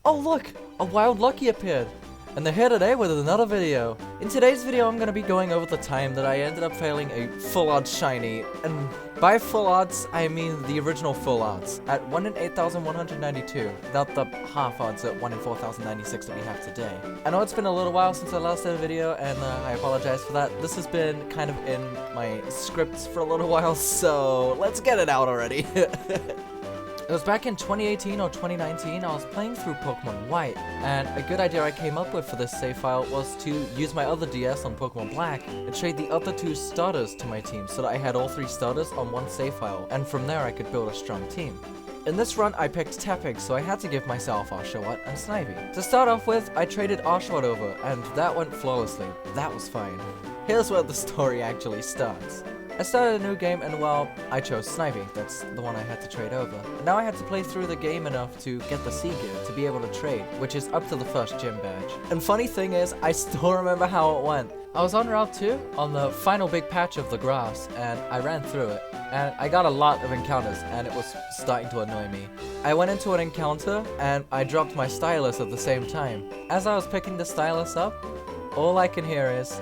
Oh look! A wild Lucky appeared! And they're here today with another video. In today's video I'm going to be going over the time that I ended up failing a full odds shiny. And by full odds, I mean the original full odds at 1 in 8,192, without the half odds at 1 in 4,096 that we have today. I know it's been a little while since I last did a video, and I apologize for that. This has been kind of in my scripts for a little while, so let's get it out already. It was back in 2018 or 2019, I was playing through Pokemon White, and a good idea I came up with for this save file was to use my other DS on Pokemon Black and trade the other two starters to my team so that I had all three starters on one save file, and from there I could build a strong team. In this run, I picked Tepig, so I had to give myself Oshawott and Snivy. To start off with, I traded Oshawott over, and that went flawlessly. That was fine. Here's where the story actually starts. I started a new game and, well, I chose Snivy. That's the one I had to trade over. And now I had to play through the game enough to get the C gear to be able to trade, which is up to the first gym badge. And funny thing is, I still remember how it went. I was on Route 2, on the final big patch of the grass, and I ran through it. And I got a lot of encounters, and it was starting to annoy me. I went into an encounter, and I dropped my stylus at the same time. As I was picking the stylus up, all I can hear is...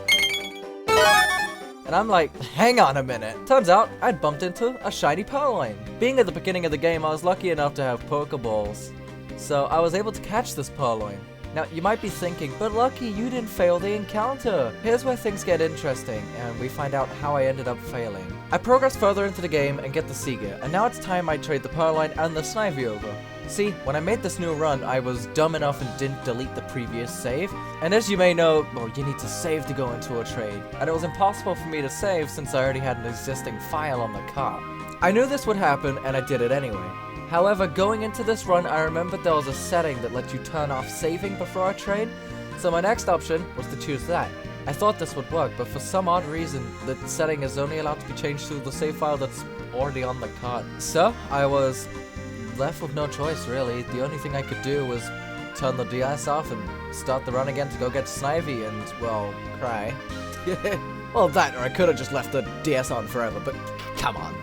And I'm like, hang on a minute. Turns out, I'd bumped into a shiny Purloin. Being at the beginning of the game, I was lucky enough to have Pokeballs. So I was able to catch this Purloin. Now, you might be thinking, but Lucky, you didn't fail the encounter. Here's where things get interesting, and we find out how I ended up failing. I progress further into the game and get the C gear, and now it's time I trade the Purloin and the Snivy over. See, when I made this new run, I was dumb enough and didn't delete the previous save. And as you may know, well, you need to save to go into a trade. And it was impossible for me to save since I already had an existing file on the cart. I knew this would happen, and I did it anyway. However, going into this run, I remembered there was a setting that lets you turn off saving before a trade. So my next option was to choose that. I thought this would work, but for some odd reason, the setting is only allowed to be changed through the save file that's already on the cart. So, I was left with no choice, really. The only thing I could do was turn the DS off and start the run again to go get Snivy and, well, cry. Well, that, or I could have just left the DS on forever, but come on.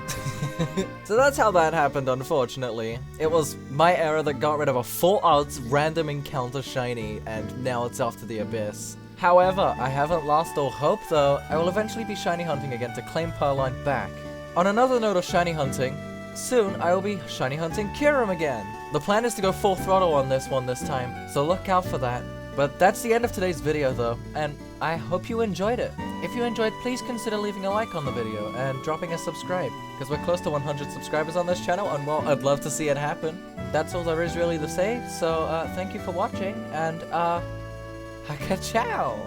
So that's how that happened, unfortunately. It was my error that got rid of a full odds random encounter shiny, and now it's off to the abyss. However, I haven't lost all hope, though. I will eventually be shiny hunting again to claim Purloin back. On another note of shiny hunting, soon, I will be shiny hunting Kyurem again. The plan is to go full throttle on this one this time, so look out for that. But that's the end of today's video though, and I hope you enjoyed it. If you enjoyed, please consider leaving a like on the video and dropping a subscribe, because we're close to 100 subscribers on this channel, and well, I'd love to see it happen. That's all there is really to say, so thank you for watching, and ciao!